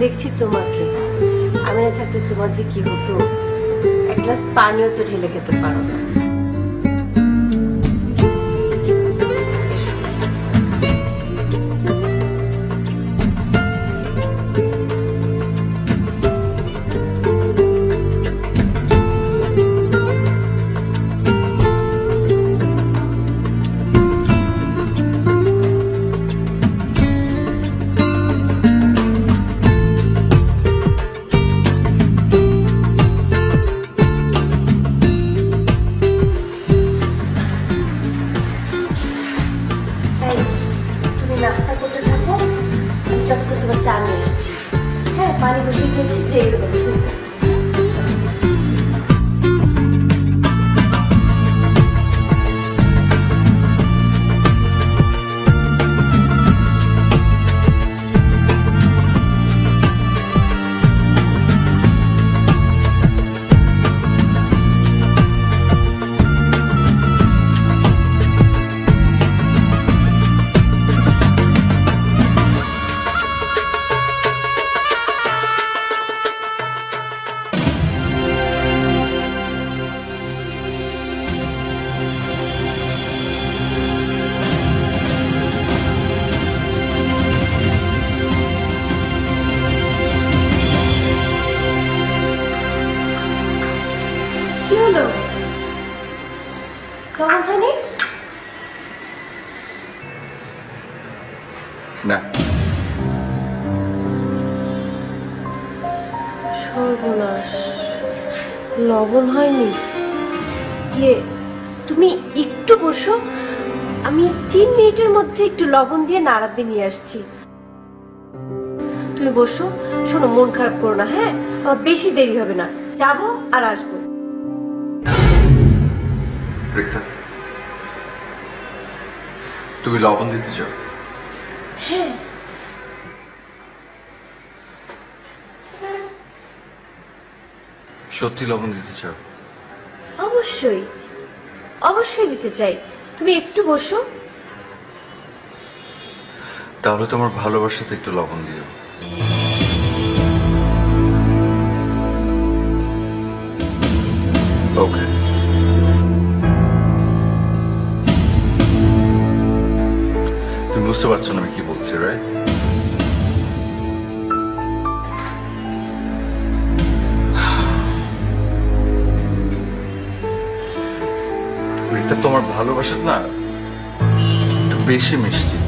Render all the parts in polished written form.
দেখছি তোমাকে। আমি না থাকলে তোমার যে কি হতো, এক গ্লাস পানিও তো ঢেলে খেতে পারো না। নাস্তা করতে থাকো, আমি চট করে তোমার চা নিয়ে এসেছি। হ্যাঁ, পানি বসিয়ে দিয়েছি, দিয়ে দেবো। কি হলো? লবণ হয়নি? না। সর্বনাশ, লবণ হয়নি। তুমি একটু বসো, আমি 3 মিনিটের মধ্যে একটু লবণ দিয়ে নাড়া দিয়ে নিয়ে আসছি। তুমি বসো। শোনো, মন খারাপ করো না, হ্যাঁ? আমার বেশি দেরি হবে না, যাবো আর আসবো। রিক্তা, তুমি লবণ দিতে চাও? হ্যাঁ। সত্যি লবণ দিতে চাও? অবশ্যই, অবশ্যই দিতে চাই। তুমি একটু বসো। তাহলে তোমার ভালোবাসাতে একটু লবণ দিও। ওকে। তুমি বুঝতে পারছো না আমি কি বলছি, রাইট? রিক্তা, তোমার ভালোবাসা না একটু বেশি মিষ্টি,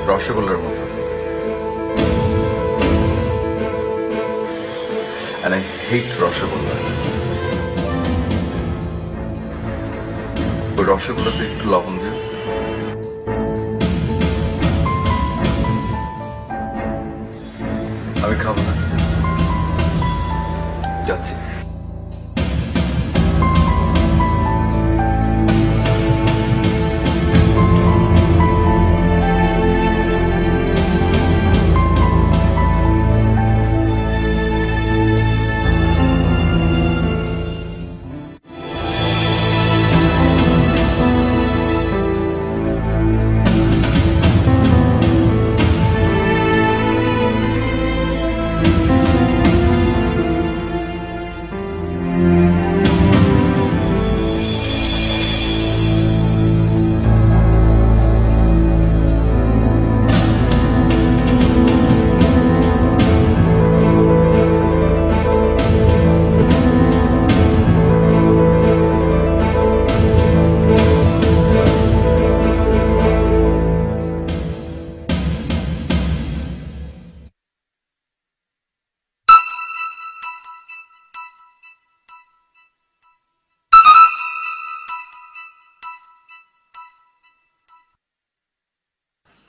রসগোল্লার মতো। And I hate rasgulla. ওই রসগোল্লাতে একটু লবণ দিও। আমি খাবো না, যাচ্ছি।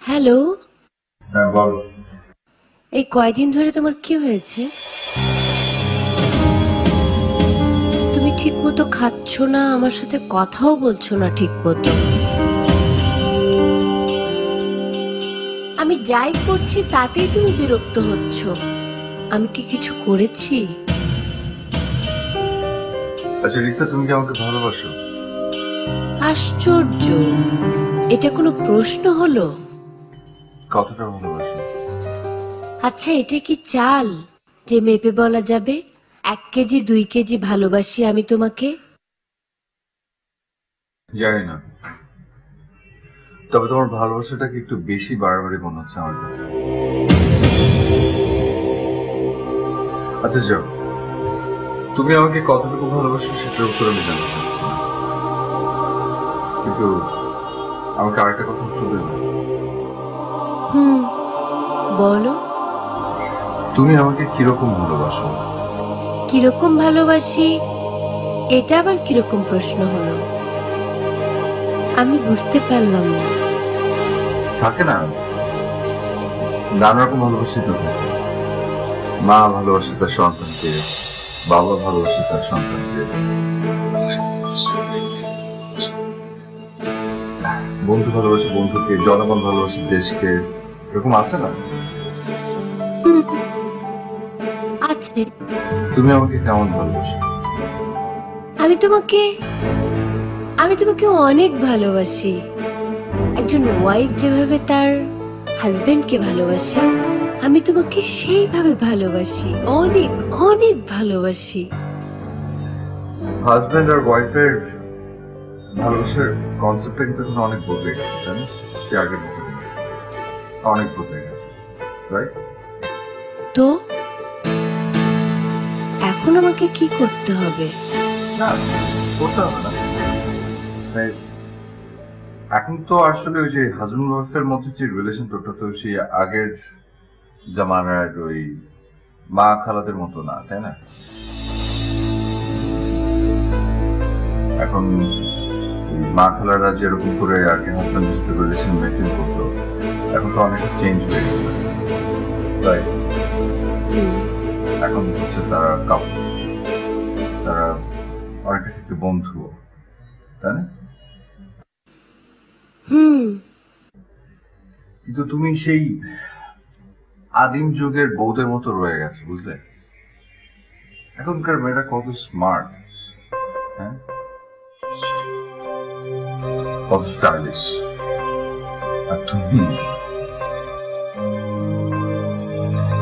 হ্যালো। হ্যাঁ, বল। এই কয়দিন ধরে তোমার কি হয়েছে? তুমি ঠিক মতো খাচ্ছ না, আমার সাথে কথাও বলছো না ঠিক মতো। আমি যাই করছি তাতেই তুমি বিরক্ত হচ্ছ। আমি কি কিছু করেছি? আচ্ছা রিক্তা, তুমি কি আমাকে ভালোবাসো? আশ্চর্য, এটা কোনো প্রশ্ন হলো? কতটা ভালোবাসো? আচ্ছা, এটা কি চাল যে মেপে বলা যাবে 1 কেজি 2 কেজি ভালোবাসি আমি তোমাকে? জানি না, তবে তোমার ভালোবাসাটাকে একটু বেশি বাড়াবাড়ি মনে হচ্ছে আমার কাছে। আচ্ছা যাও, তুমি আমাকে কতটুকু ভালোবাসো সেটার উত্তর আমি জানতে চাচ্ছি না। কিন্তু আমাকে আরেকটা কথা উত্তর দেবে। বলো। তুমি আমাকে কিরকম ভালোবাসো? কিরকম ভালোবাসি এটা আবার কিরকম প্রশ্ন হলো? আমি বুঝতে পারলাম না। থাকে না, নানা রকম ভালোবাসি তো থাকে। মা ভালোবাসে তার সন্তানকে, বাবা ভালোবাসে তার সন্তানকে, বন্ধু ভালোবাসে বন্ধুকে, জনগণ ভালোবাসে দেশকে। এরকম আছে না? আছে। তুমি আমাকে কেমন ভালোবাসো? আমি তোমাকে অনেক ভালোবাসি। একজন ওয়াইফ যেভাবে তার হাজবেন্ডকে ভালোবাসে, আমি তোমাকে সেইভাবে ভালোবাসি, অনেক অনেক ভালোবাসি। হাজবেন্ড আর ওয়াইফের ভালোবাসার কনসেপ্টটা কিন্তু এখন অনেক বদলে গেছে, তাই না? সে আগের মতো নেই, অনেক বদলে গেছে, রাইট? তো এখন আমাকে কি করতে হবে? না, করতে হবে না। মানে এখন তো আসলে ওই যে হাজবেন্ড ওয়াইফের মধ্যে যে রিলেশন, ওটা তো সেই আগের জামানার ওই মা খালাদের মতো না, তাই না? এখন মা খালারা যেরকম করে আগে হাজবেন্ডের সাথে রিলেশন মেনটেন করতো, এখন তো অনেক চেঞ্জ হয়ে গেছে, তাই এখন হচ্ছে তারা কাপড়, তারা অনেকটা ক্ষেত্রে বন্ধু, তাই না? কিন্তু তুমি সেই আদিম যুগের বউদের মতো রয়ে গেছে, বুঝলে? এখনকার মেয়েরা কত স্মার্ট, হ্যাঁ, কত স্টাইলিশ, আর তুমি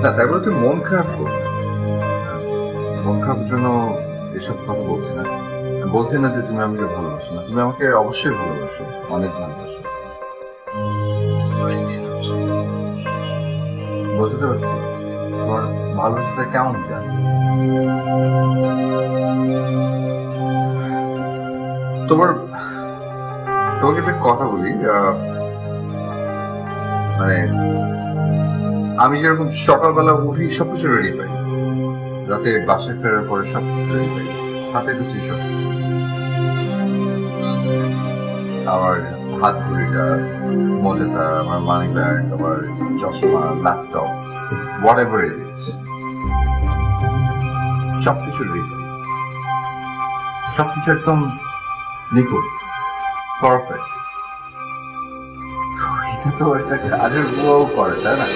না। তাই বলে তুমি মন খারাপ করো। মন খারাপের জন্য এসব কথা বলছি না। বলছি না যে তুমি আমাকে ভালোবাসো না, তুমি আমাকে অবশ্যই ভালোবাসো, অনেক ভালোবাসো। বুঝতে পারছি তোমার ভালোবাসাটা কেমন যায়। তোমাকে একটা কথা বলি, মানে আমি যেরকম সকালবেলা উঠি সবকিছু রেডি পাই, রাতে বাসায় ফেরার পরে সবকিছু রেডি পাই, হাতে কিছু সব, আমার হাত ঘড়িটা, মোজাটা, আমার মানি ব্যাগ, আমার চশমা, laptop, what ever it is, সবকিছু রেডি পাই, সবকিছু একদম নিখুঁত, পারফেক্ট। এটা তো একটা কাজের বুয়াও করে, তাই না?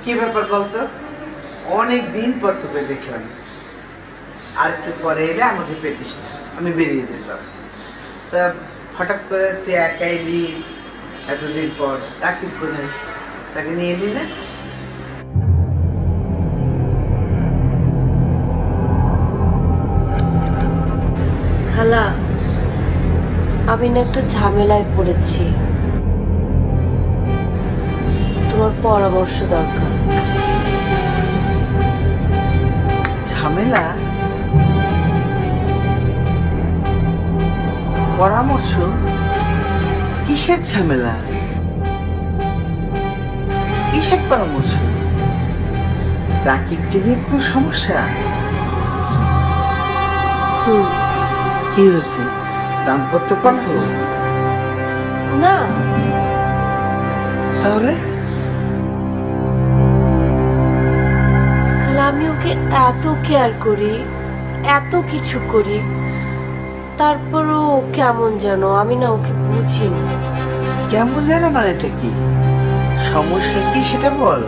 কি ব্যাপার বলতো? অনেক দিন পর তোকে দেখলাম, আর একটু পরে এলে আমাকে পেতিস না, আমি বেরিয়ে যেতাম। তা হঠাৎ করে তুই একা এলি এতদিন পর, তাকে কোথায়, তাকে নিয়ে এলি না? খালা, আমি না একটু ঝামেলায় পড়েছি, তোমার পরামর্শ দরকার। ঝামেলা? পরামর্শ? কিসের ঝামেলা? কিসের পরামর্শ? রাকিবকে নিয়ে কোনো সমস্যা? কি হয়েছে? দাম্পত্য কলহ? না, তাহলে খালা আমি ওকে এত কেয়ার করি, এত কিছু করি, তারপরও ও কেমন যেন, আমি না ওকে বুঝি না। কেমন জানো মানেটা কি? সমস্যা কি সেটা বল।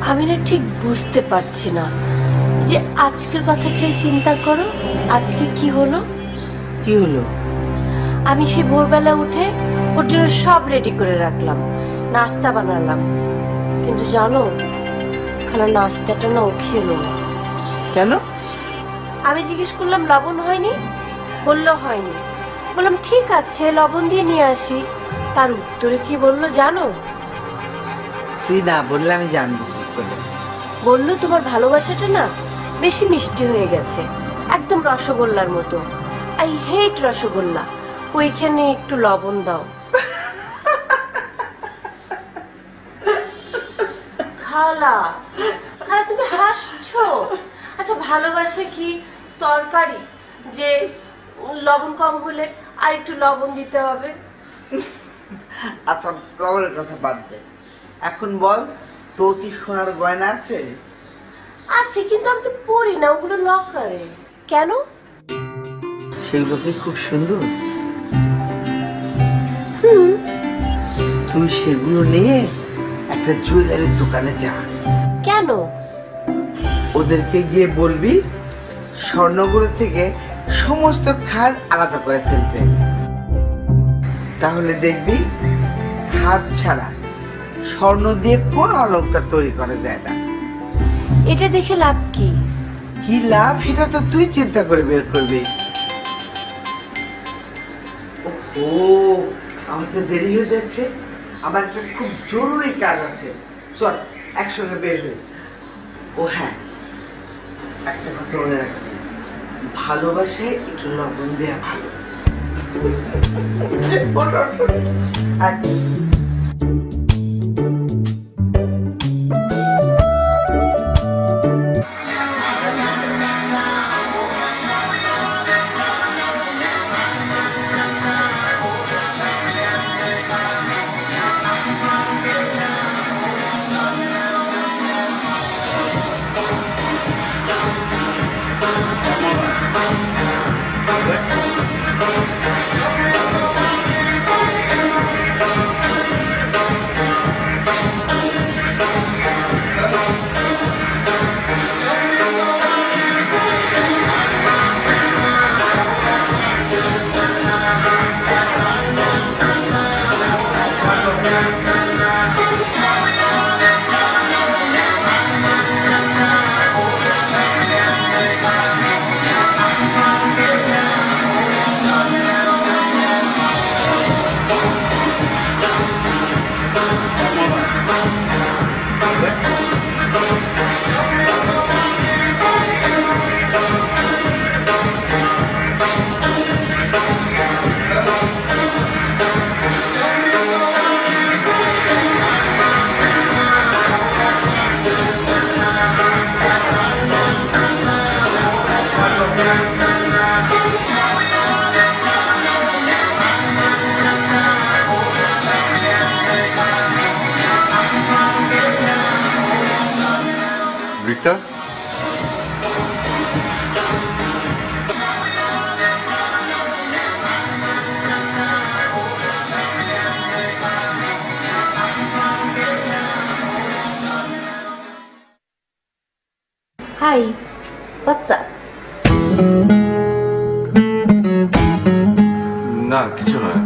আমি না ঠিক বুঝতে পারছি না। যে আজকের কথাটাই চিন্তা করো, আজকে কি হলো? কি হলো? আমি সে ভোরবেলা উঠে ওর জন্য সব রেডি করে রাখলাম, নাস্তা বানালাম, কিন্তু জানো খালা নাস্তাটা না ও খেলো না। কেন? আমি জিজ্ঞেস করলাম লবণ হয়নি, বললো হয়নি। বললাম ঠিক আছে লবণ দিয়ে নিয়ে আসি। তার উত্তরে কি বললো জানো? তুই না বললে আমি জানবো কি করে? বললো তোমার ভালোবাসাটা না বেশি মিষ্টি হয়ে গেছে, একদম রসগোল্লার মতো। আই হেট রসগোল্লা, ওইখানে একটু লবণ দাও। খালা, খালা তুমি হাসছো? আচ্ছা ভালোবাসা কি তরকারি যে লবণ কম হলে আর একটু লবণ দিতে হবে? আচ্ছা লবণের কথা বাদ দে, এখন বল তোর কি সোনার গয়না আছে? আছে, কিন্তু আমি তো পড়ি না, ওগুলো লকারে। কেন? সেগুলো কি খুব সুন্দর? তুই সেগুলো নিয়ে একটা জুয়েলারির দোকানে যা। কেন? ওদেরকে গিয়ে বলবি স্বর্ণগুলো থেকে সমস্ত খাদ আলাদা করে ফেলতে। তাহলে দেখবি খাদ ছাড়া স্বর্ণ দিয়ে কোনো অলংকার তৈরি করা যায় না। এটা দেখে লাভ কি? কি লাভ সেটা তো তুই চিন্তা করে বের করবি। ও আমার তো দেরি হয়ে যাচ্ছে, আমার একটা খুব জরুরি কাজ আছে, চল একসঙ্গে বের হই। ও হ্যাঁ, একটা কথা মনে রাখবি, ভালোবাসায় একটু লবণ দেয়া ভালো। Rikta, hi, what's up? না কিছু নয়।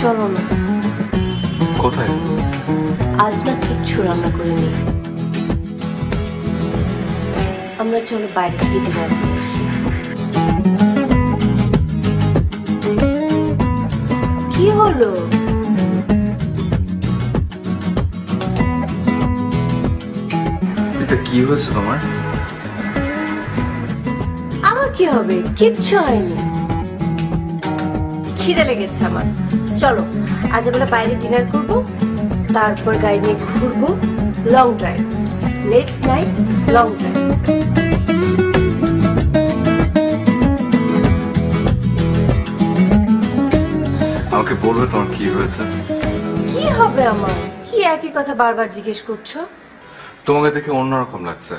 চলো না। কোথায়? আজ না কিচ্ছু রান্না করিনি, আমরা চলো বাইরে থেকে ডিনার করে আসি। কি হলো? এটা কি হয়েছে তোমার? আমার কি হবে? কিচ্ছু হয়নি। খিদে লেগেছে আমার। চলো আজ আমরা বাইরে ডিনার করব, তারপর গাড়ি নিয়ে ঘুরবো, long drive, late night long drive. আমাকে বলবে তোমার কি হয়েছে? কি হবে আমার? কি একই কথা বারবার জিজ্ঞেস করছো? তোমাকে দেখে অন্যরকম লাগছে।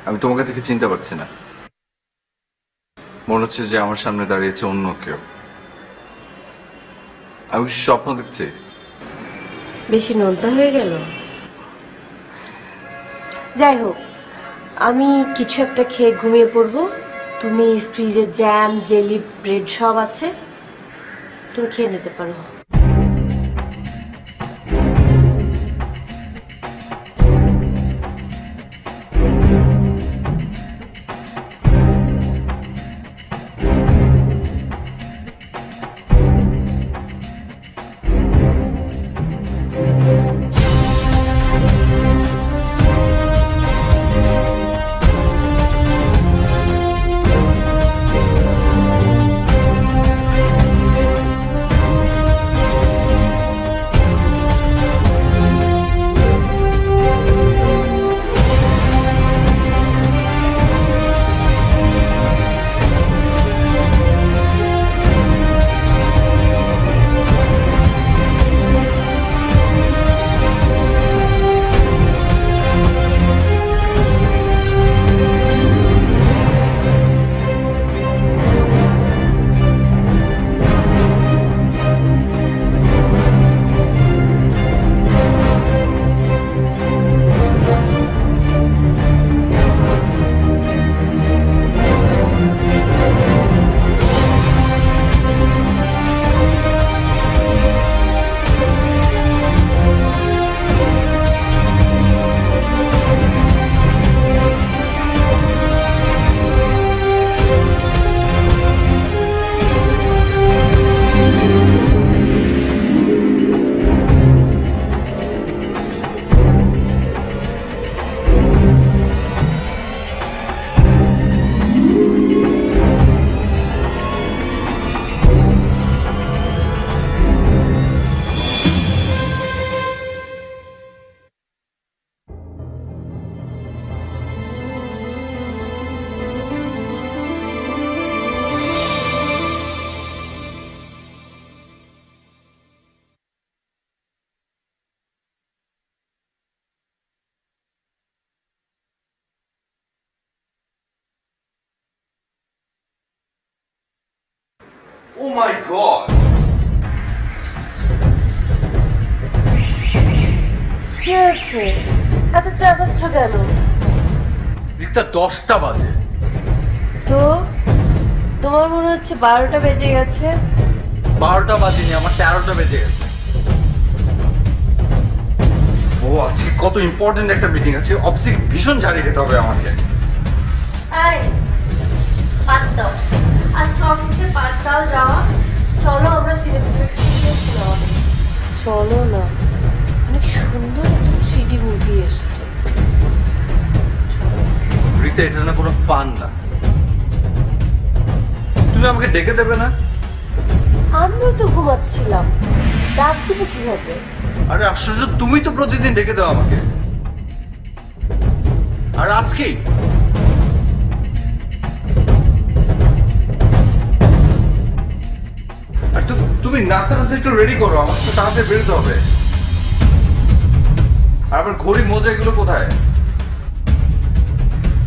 আমি তোমাকে দেখে চিনতে পারছি না। মনে হচ্ছে যে আমার সামনে দাঁড়িয়েছে অন্য কেউ। আমি কি স্বপ্ন দেখছি? বেশি নোনতা হয়ে গেল। যাই হোক, আমি কিছু একটা খেয়ে ঘুমিয়ে পড়বো। তুমি ফ্রিজে জ্যাম, জেলি, ব্রেড সব আছে, তুমি খেয়ে নিতে পারো। Oh my God! কি হচ্ছে? এত চেঁচাচ্ছ কেন? রিক্তা 10টা বাজে। তো তোমার মনে হচ্ছে 12টা বেজে গেছে। 12টা বাজেনি, আমার 13টা বেজে গেছে। ও আজকে কত ইম্পর্টেন্ট একটা মিটিং আছে, অফিসে ভীষণ ঝাড়ি খেতে হবে আমাকে। এই বাদ দাও, আজকে অফিসে বাদ দাও যাওয়া। চলো আমরা সিনেপ্লেক্স সিনেমা। চলো না, অনেক সুন্দর একটা 3D মুভি এসছে। রিতা, এটা না কোনো ফান না। তুমি আমাকে ডেকে দেবে না? আমিও তো ঘুমাচ্ছিলাম, ডাক দেবো কিভাবে? আরে আশ্চর্য, তুমি তো প্রতিদিন ডেকে দাও আমাকে। আর আজকেই আর তুমি নাস্তা একটু রেডি করো, আমাকে তো তাড়াতাড়ি বেরোতে হবে। আর আবার ঘড়ি মোজা এগুলো কোথায়?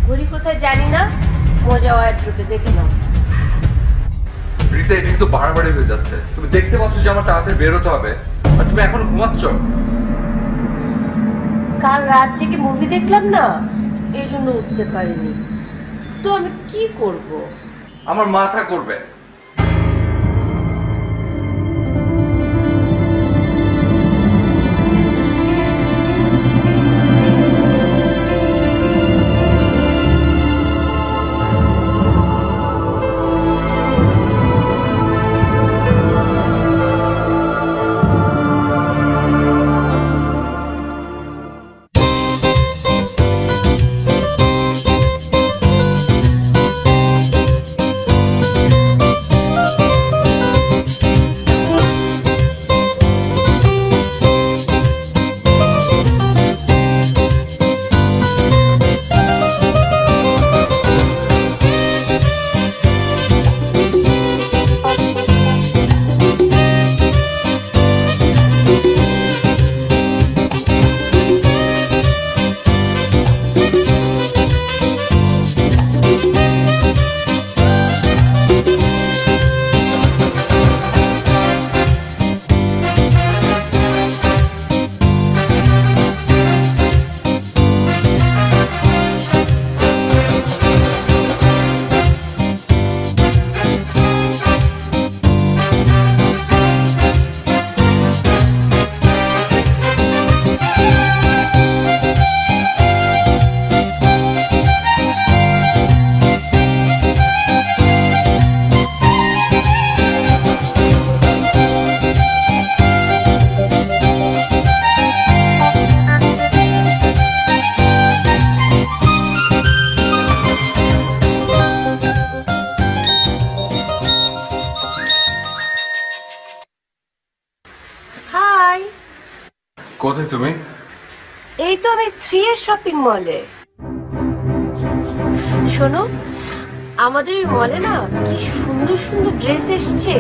ঘড়ি কোথায় জানি না, মজা ওয়ার্ড্রোবে দেখে নাও। রিতা, এটা কিন্তু বাড়াবাড়ি হয়ে যাচ্ছে। তুমি দেখতে পাচ্ছ যে আমার তাড়াতাড়ি বেরোতে হবে, আর তুমি এখনো ঘুমাচ্ছ। কাল রাত জেগে মুভি দেখলাম না, এই জন্য উঠতে পারিনি। তো আমি কি করব? আমার মাথা করবে। কোথায় তুমি? এই তো আমি 3 শপিং মলে। শোনো, আমাদের এই মলে না কি সুন্দর সুন্দর ড্রেস এসছে,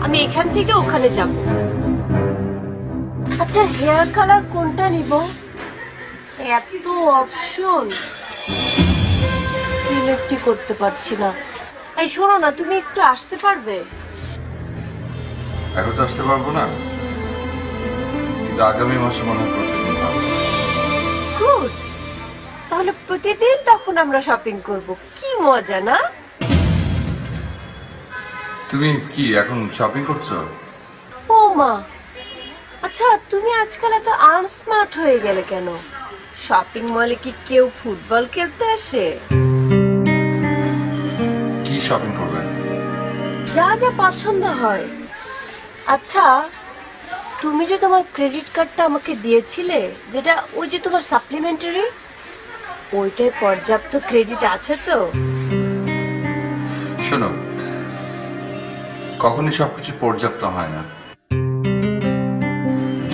আমি এখান থেকে ওখানে যাব। আচ্ছা, হেয়ার কালার কোনটা নিব? এত অপশন, সিলেক্টই করতে পারছি না। এই শোনো না, তুমি একটু আসতে পারবে? এখন তো আসতে পারবো না, কিন্তু আগামী মাসে মনে হয় প্রতিদিন পাবো। গুড, তাহলে প্রতিদিন তখন আমরা শপিং করব, কি মজা না? তুমি কি এখন শপিং করছো? ও মা, আচ্ছা তুমি আজকাল এত আনস্মার্ট হয়ে গেলে কেন? শপিং মলে কি কেউ ফুটবল খেলতে আসে? কি শপিং করবে? যা যা পছন্দ হয়। আচ্ছা, তুমি যে তোমার ক্রেডিট কার্ডটা আমাকে দিয়েছিলে, যেটা ওই যে তোমার সাপ্লিমেন্টারি, ওইটায় পর্যাপ্ত ক্রেডিট আছে তো? শোনো, কখনই সবকিছু পর্যাপ্ত হয় না।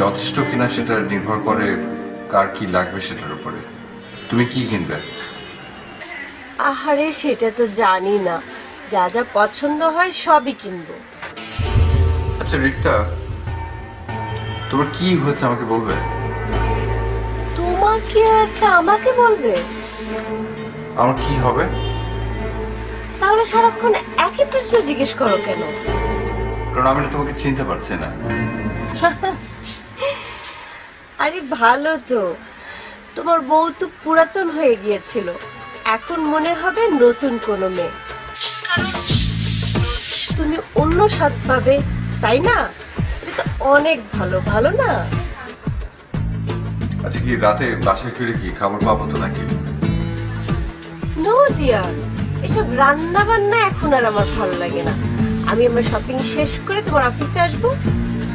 যথেষ্ট কিনা সেটা নির্ভর করে কার কি লাগবে সেটার উপরে। তুমি কি কিনবে? আহারে, সেটা তো জানি না, যা যা পছন্দ হয় সবই কিনবো। আচ্ছা রিক্তা, তোমার কি হয়েছে আমাকে বলবে? তোমার কি হয়েছে আমাকে বলবে? আমার কি হবে? তাহলে সারাক্ষণ একই প্রশ্ন জিজ্ঞেস করো কেন? কারণ আমি তোমাকে চিনতে পারছি না। আরে ভালো তো, তোমার বউ তো পুরাতন হয়ে গিয়েছিল, এখন মনে হবে নতুন কোনো মেয়ে। কারণ তুমি অন্য স্বাদ পাবে, তাই না? এটা তো অনেক ভালো, ভালো না? আচ্ছা, কি রাতে বাসায় ফিরে কি খাবার পাবো তো নাকি? নো ডিয়ার, এসব রান্না বান্না এখন আর আমার ভালো লাগে না। আমি আমার শপিং শেষ করে তোমার অফিসে আসবো,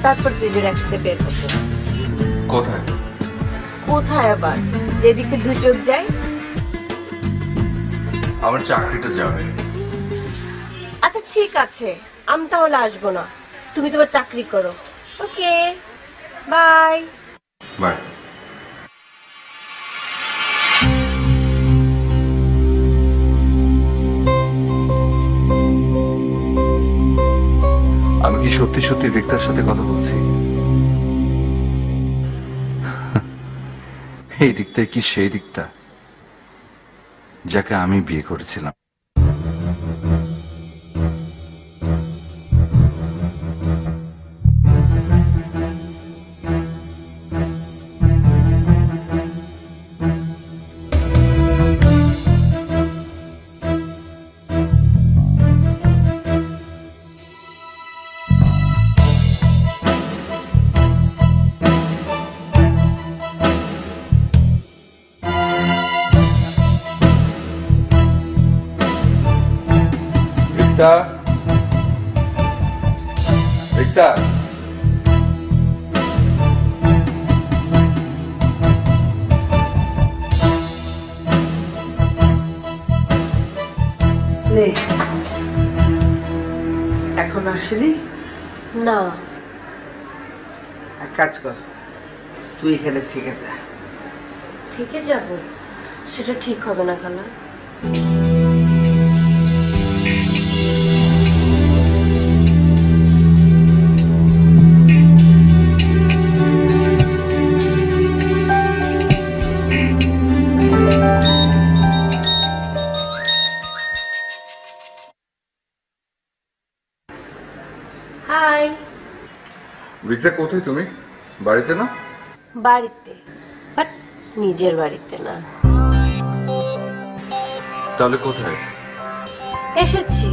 তারপর দুজন একসাথে বের হবো। কোথায়? কোথায় আবার? যেদিকে দু চোখ যায়। আমার চাকরিটা যাবে। আচ্ছা ঠিক আছে, আমি তাহলে আসবো না, তুমি তোমার চাকরি করো। ওকে, বাই। বাই। আমি কি সত্যি সত্যি রিক্তার সাথে কথা বলছি? এই রিক্তা কি সেই রিক্তা যাকে আমি বিয়ে করেছিলাম? রিক্তা, রিক্তা, নে, এখন আসেনি। না, এক কাজ কর, তুই এখানে থেকে যা। থেকে যাব? সেটা ঠিক হবে না খালা। হাই। রিক্তা কোথায় তুমি? বাড়িতে না? বাড়িতে, বাট নিজের বাড়িতে না। তাহলে কোথায়? এসেছি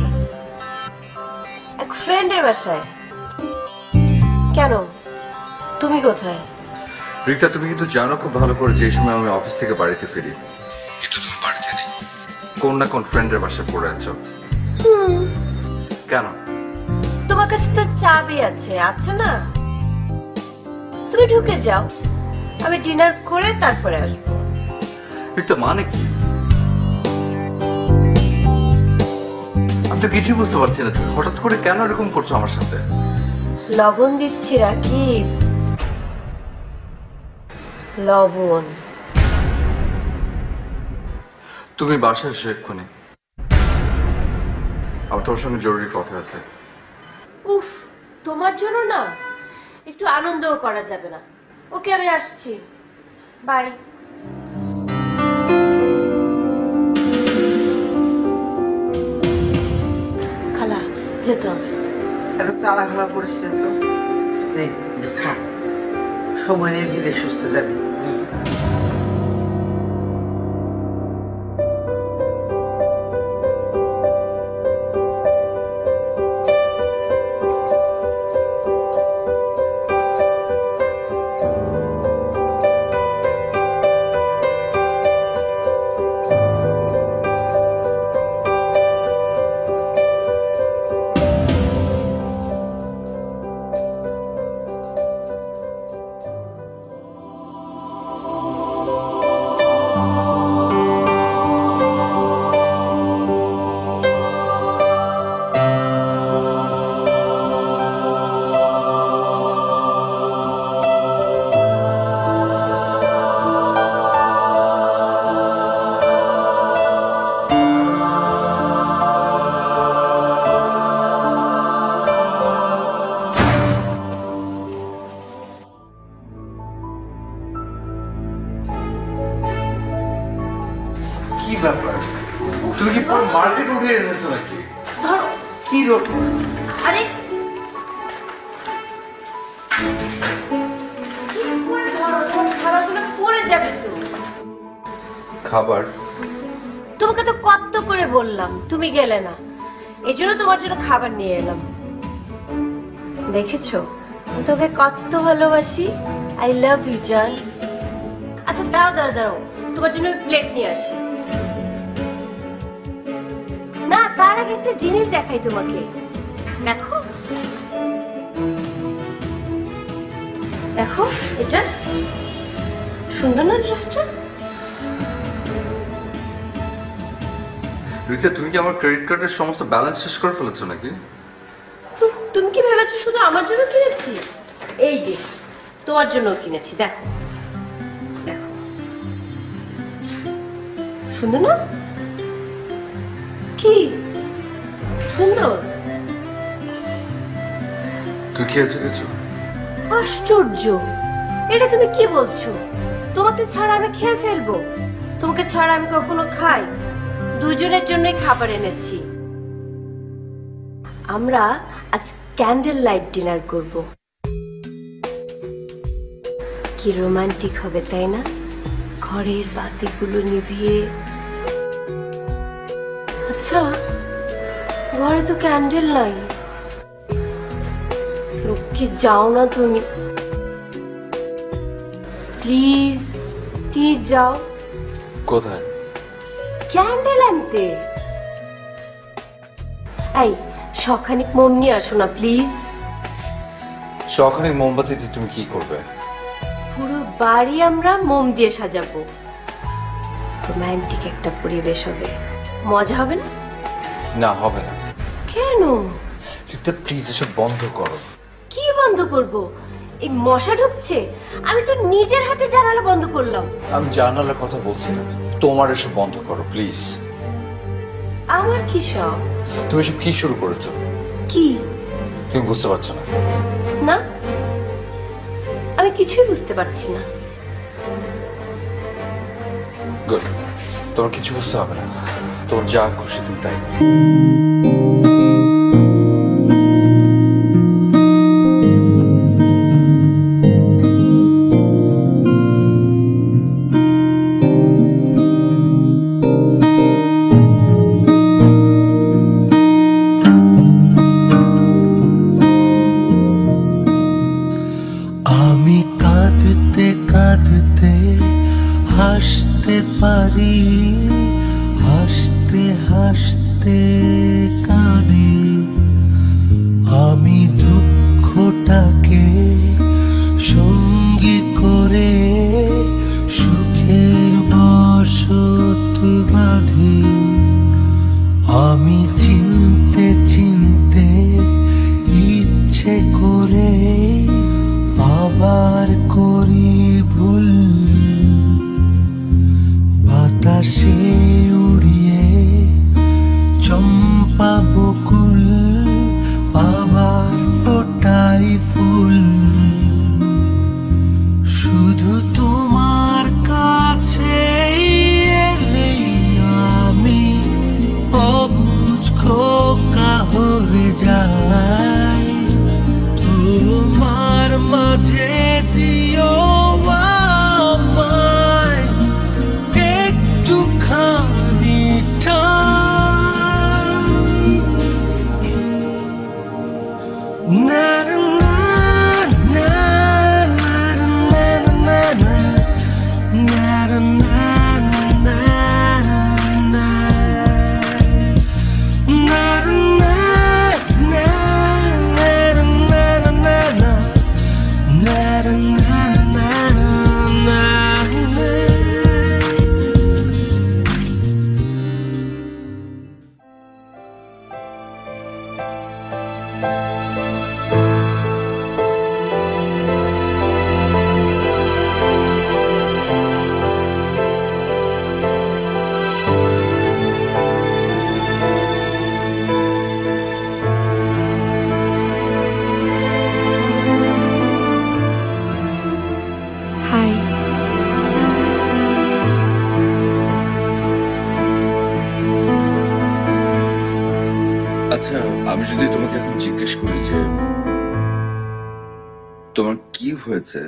এক ফ্রেন্ডের বাসায়। কেন, তুমি কোথায়? রিক্তা, তুমি কিন্তু জানো খুব ভালো করে যে সময় আমি অফিস থেকে বাড়িতে ফিরি, কিন্তু তুমি বাড়িতে নেই, কোন না কোন ফ্রেন্ডের বাসায় পড়ে আছো। কেন? তোমার কাছে তো চাবি আছে, আছে না? তুমি ঢুকে যাও, আমি ডিনার করে তারপরে আসবো। রিক্তা, মানে কি? আমি তো কিছু বুঝতে পারছি না, তুমি হঠাৎ করে কেন এরকম করছো আমার সাথে? লবণ দিচ্ছি রাকিব। লবণ। তুমি বাসায় এসে এক্ষুনি, আমার তোর সঙ্গে জরুরি কথা আছে। উফ, তোমার জন্য না একটু আনন্দও করা যাবে না। ওকে, আমি আসছি, বাই। খালা, যেতে হবে। এত তাড়াহুড়া করিস না তো, নেই খা, সময় নিয়ে ধীরে সুস্থ যাবি। কি ব্যাপার, তুমি কি পুরো মার্কেট উঠে এনেছো নাকি? ধরো। কি রোড? আরে কি করে ধরো, তোমার খাবারগুলো পড়ে যাবে তো। খাবার? তোমাকে তো কত করে বললাম, তুমি গেলে না, এই জন্য তোমার জন্য খাবার নিয়ে এলাম। দেখেছো তোকে কত ভালোবাসি। আই লাভ ইউ জান। আচ্ছা দাঁড়াও দাঁড়াও দাঁড়াও, তোমার জন্য প্লেট নিয়ে আসি। না, তার আগে একটা জিনিস দেখাই তোমাকে। দেখো দেখো, এটা সুন্দর না ড্রেসটা? রিতা, তুমি কি আমার ক্রেডিট কার্ডের সমস্ত ব্যালেন্স শেষ করে ফেলেছো নাকি? তুমি কি ভেবেছো শুধু আমার জন্য কিনেছি? এই যে তোমার জন্য কিনেছি, দেখো দেখো, সুন্দর না? কি সুন্দর! তুই খেয়েছো কিছু? আশ্চর্য, এটা তুমি কি বলছো? তোমাকে ছাড়া আমি খেয়ে ফেলবো? তোমাকে ছাড়া আমি কখনো খাই? দুজনের জন্যই খাবার এনেছি। আমরা আজ ক্যান্ডেল লাইট ডিনার করব। কি রোমান্টিক হবে তাই না? ঘরের বাতিগুলো নিভিয়ে। আচ্ছা, ঘরে তো ক্যান্ডেল নাই। লক্ষ্মী, যাও না তুমি, প্লিজ প্লিজ যাও। কোথায়? ক্যান্ডেল আনতে। এই সখানিক মোম নিয়ে আসো না প্লিজ। সকালে মোমবাতি দিয়ে তুমি কি করবে? পুরো বাড়ি আমরা মোম দিয়ে সাজাবো। রোমান্টিক একটা পরিবেশ হবে, মজা হবে না? না, হবে না। কেন? রিতা প্লিজ এসব বন্ধ করো। কি বন্ধ করব? এই মশা ঢুকছে, আমি তো নিজের হাতে জানালা বন্ধ করলাম। আমি জানালার কথা বলছি না, তোমার এসব বন্ধ করো প্লিজ। আমার কি সব? তুমি এসব কি শুরু করেছো? কি? তুমি বুঝতে পারছো না? না, আমি কিছুই বুঝতে পারছি না। গুড, তোমার কিছু বুঝতে হবে না, তোমার যা খুশি তুমি তাই। আমি কাঁদতে কাঁদতে হাসতে পারি, হাসতে হাসতে কাঁদি। আমি দুঃখটাকে সঙ্গী করে সুখের বসত বাঁধি। আমি চিনতে চিনতে ইচ্ছে করে আবার করি ভুল। বাতাসে উড়িয়ে চম্পা বকুল আবার ফোটাই ফুল শুধু তোমার কাছে এলেই আমি অবুঝ খোকা হয়ে যাই তোমার মাঝে দিও আমায় একটুখানি না হাই। আচ্ছা, আমি যদি তোমাকে এখন জিজ্ঞেস করি যে তোমার কি হয়েছে,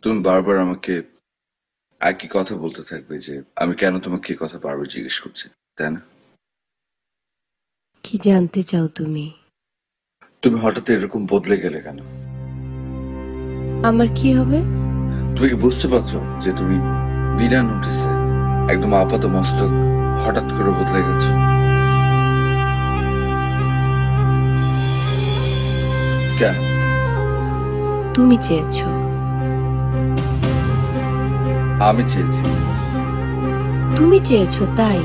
তুমি বারবার আমাকে একই কথা বলতে থাকবে যে আমি কেন তোমাকে এই কথা বারবার জিজ্ঞেস করছি, তাই না? কি জানতে চাও তুমি? তুমি হঠাৎ এরকম বদলে গেলে কেন? আমার কি হবে? তুমি কি বুঝতে পারছো যে তুমি বিনা নোটিসে একদম আপাত মস্তক হঠাৎ করে বদলে গেছো? কেন? তুমি চেয়েছো। আমি চেয়েছি। তুমি চেয়েছো তাই।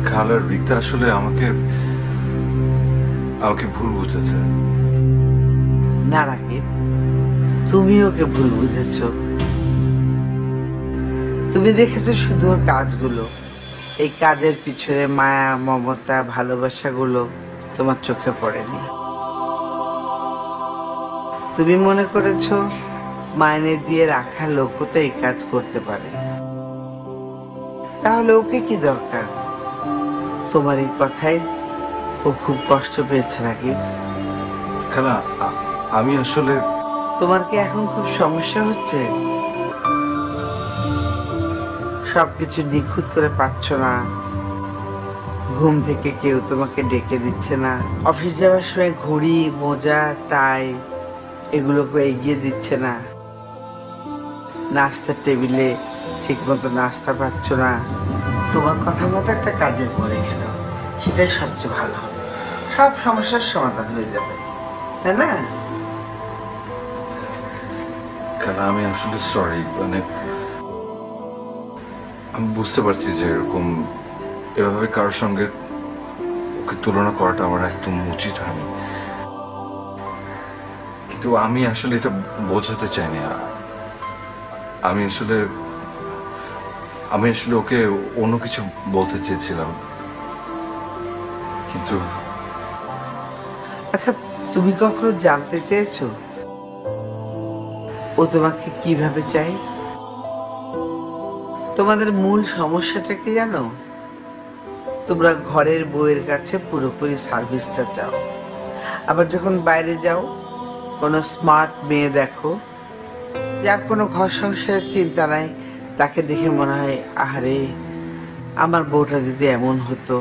খালার রিক্তা আসলে আমাকে ভুল বুঝেছে। না রাকিব, তুমি ওকে ভুল বুঝেছ। তুমি দেখেছো শুধু ওর কাজগুলো, এই কাজের পিছনে মায়া, মমতা, ভালোবাসাগুলো তোমার চোখে পড়েনি। তুমি মনে করেছো মাইনে দিয়ে রাখা লোকও তো এই কাজ করতে পারে, তাহলে ওকে কি দরকার? তোমার এই কথায় ও খুব কষ্ট পেয়েছে নাকি? খালা, আমি আসলে তোমার কি এখন খুব সমস্যা হচ্ছে? সবকিছু নিখুঁত করে পাচ্ছ না, ঘুম থেকে কেউ তোমাকে ডেকে দিচ্ছে না, অফিস যাওয়ার সময় ঘড়ি, মোজা, টাই এগুলোকে এগিয়ে দিচ্ছে না, নাস্তার টেবিলে ঠিক মতো নাস্তা পাচ্ছ না। তোমার কথা মতো একটা কাজের পরে খেলো, সেটাই সবচেয়ে ভালো হবে, সব সমস্যার সমাধান হয়ে যাবে, তাই না? খালা, আমি আসলে সরি, মানে আমি বুঝতে পারছি যে এরকম এভাবে কারোর সঙ্গে ওকে তুলনা করাটা আমার একদম উচিত হয়নি, কিন্তু আমি আসলে এটা বোঝাতে চাইনি। আমি আসলে ওকে অন্য কিছু বলতে চেয়েছিলাম, কিন্তু আচ্ছা, তুমি কখনো জানতে চেয়েছো ও তোমাকে কিভাবে চাই? তোমাদের মূল সমস্যাটা কি জানো? তোমরা ঘরের বউয়ের কাছে পুরোপুরি সার্ভিসটা চাও, আবার যখন বাইরে যাও কোনো স্মার্ট মেয়ে দেখো যার কোনো ঘর সংসারের চিন্তা নাই, তাকে দেখে মনে হয় আহারে আমার বউটা যদি এমন হতো।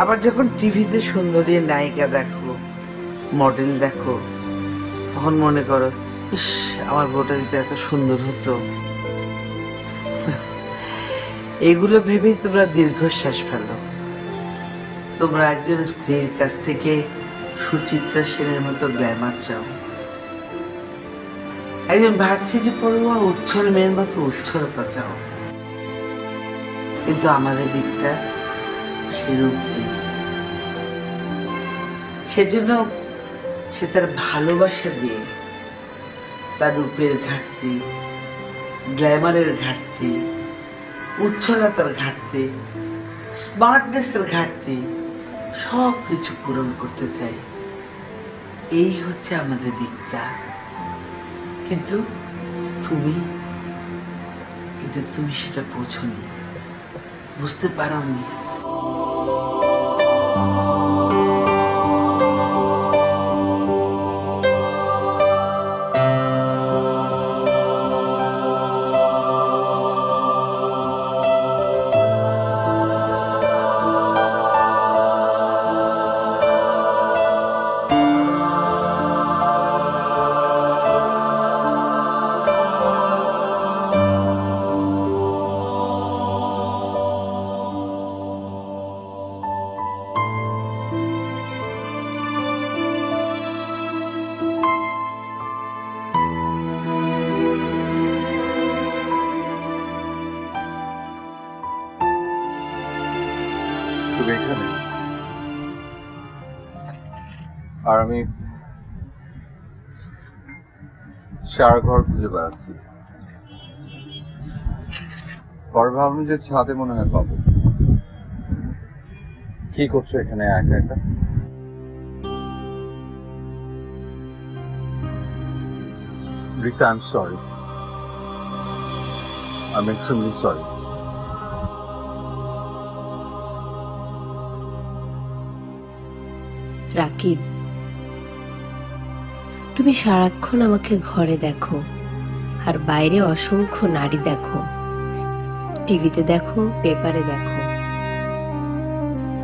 আবার যখন টিভিতে সুন্দরী নায়িকা দেখো, মডেল দেখো, তখন মনে করো ইস আমার বউটা যদি এত সুন্দর হতো। এগুলো ভেবেই তোমরা দীর্ঘশ্বাস ফেলো। তোমরা একজন স্ত্রীর কাছ থেকে সুচিত্রা সেনের মতো গ্ল্যামার চাও, একজন ভার্সিটি পড়ুয়া উচ্ছল মেয়ের মতো উচ্ছলতা চাও। কিন্তু আমাদের দিকটা সেরূপ নেই। সেজন্য সে তার ভালোবাসা দিয়ে তার রূপের ঘাটতি, গ্ল্যামারের ঘাটতি, উচ্ছলতার ঘাটতি, স্মার্টনেসের ঘাটতি সব কিছু পূরণ করতে চাই। এই হচ্ছে আমাদের দিকটা। কিন্তু তুমি সেটা বোঝোনি, বুঝতে পারোনি। তুমি এখানে আর আমি সারা ঘর খুঁজে বেড়াচ্ছি। পরে ভাবলাম যে ছাদে মনে হয় পাবো। কি করছো এখানে একা একা? Rita, I am sorry. I am extremely sorry. Rakib, তুমি সারাক্ষণ আমাকে ঘরে দেখো আর বাইরে অসংখ্য নারী দেখো, টিভিতে দেখো, পেপারে দেখো,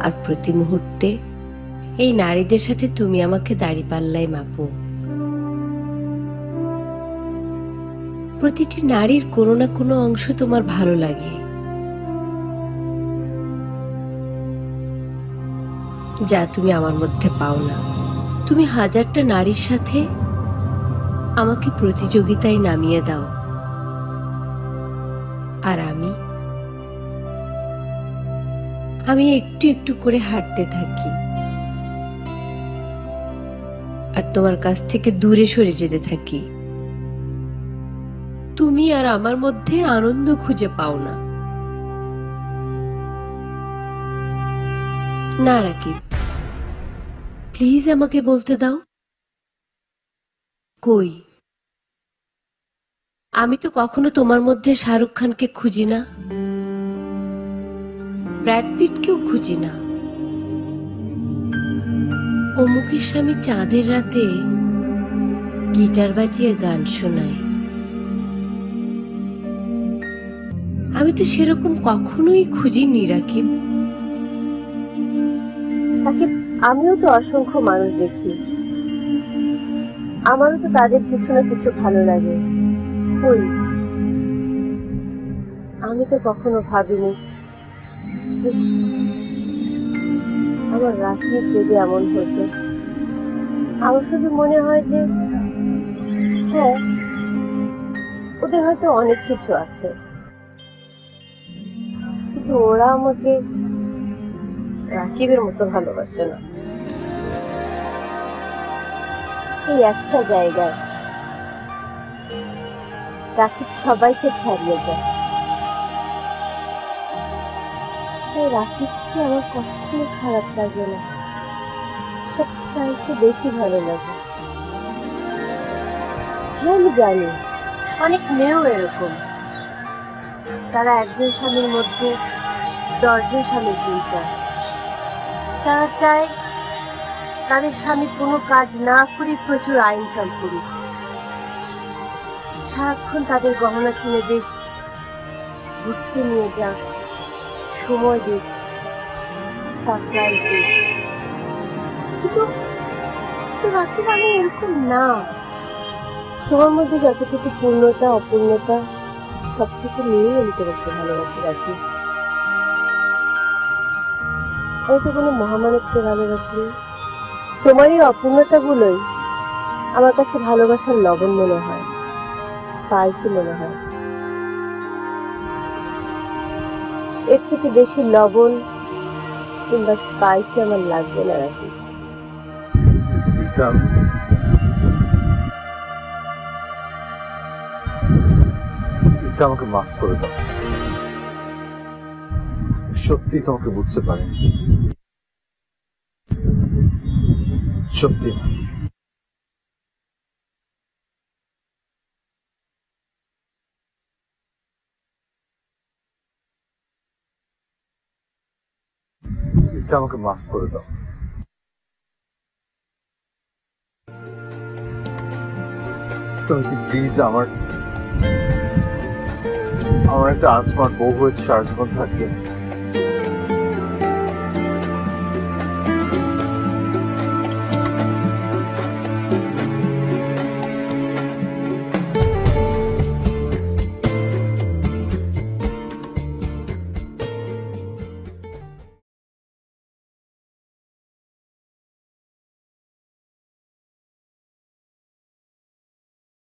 আর প্রতি মুহূর্তে এই নারীদের সাথে তুমি আমাকে দাঁড়িপাল্লায় মাপো। প্রতিটি নারীর কোনো না কোনো অংশ তোমার ভালো লাগে, যা তুমি আমার মধ্যে পাও না। তুমি হাজারটা নারীর সাথে আমাকে প্রতিযোগিতায় নামিয়ে দাও, আর আমি একটু একটু করে হাঁটতে থাকি আর তোমার কাছ থেকে দূরে সরে যেতে থাকি। তুমি আর আমার মধ্যে আনন্দ খুঁজে পাও না। না রাকিব, প্লিজ আমাকে বলতে দাও, কই? আমি তো কখনো তোমার মধ্যে শাহরুখ খানকে খুঁজি না, ব্র্যাড পিটকেও খুঁজি না, অমুকের স্বামী চাঁদের রাতে গিটার বাজিয়ে গান শোনায়। আমি তো সেরকম কখনোই খুঁজিনি রাকিব। আমিও তো অসংখ্য মানুষ দেখি, আমারও তো তাদের কিছু না কিছু ভালো লাগে। কই, আমি তো কখনো ভাবিনি আমার রাকিব যদি এমন হতো। আমার শুধু মনে হয় যে হ্যাঁ, ওদের হয়তো অনেক কিছু আছে, কিন্তু ওরা আমাকে রাকিবের মতো ভালোবাসে না। এই একটা জায়গায় রাকিব সবাইকে ছাড়িয়ে যায়, তাই রাকিবকে আমার কখনো খারাপ লাগে না, সবচাইতে বেশি ভালো লাগে। হ্যাঁ, আমি জানি অনেক মেয়েও এরকম, তারা একজন স্বামীর মধ্যে 10 জন স্বামীর গুণ চায়। তারা চায় তাদের স্বামী কোনো কাজ না করে প্রচুর ইনকাম করুক, সারাক্ষণ তাদের গহনা কিনে দিক, ঘুরতে নিয়ে যাক, সময় দিক, সারপ্রাইজ দিক। কিন্তু রাখি আমি এরকম না। তোমার মধ্যে যতটুকু পূর্ণতা অপূর্ণতা সবটুকু নিয়েই আমি তোমাকে ভালোবাসি রাখি। আমি তো কোনো মহামানবকে ভালোবাসি। তোমার এই অপূর্ণতা গুলোই আমার কাছে ভালোবাসার লবণ মনে হয়, স্পাইসি মনে হয়। এর থেকে বেশি লবণ কিংবা স্পাইসি আমার লাগবে না রাখি। আমাকে মাফ করে দাও, সত্যি তোমাকে বুঝতে পারিনি, সত্যি না। আমাকে মাফ করে দাও। তুমি কি প্লিজ আমার একটা আনস্মার্ট বউ হয়েছে সারা জীবন থাকবে?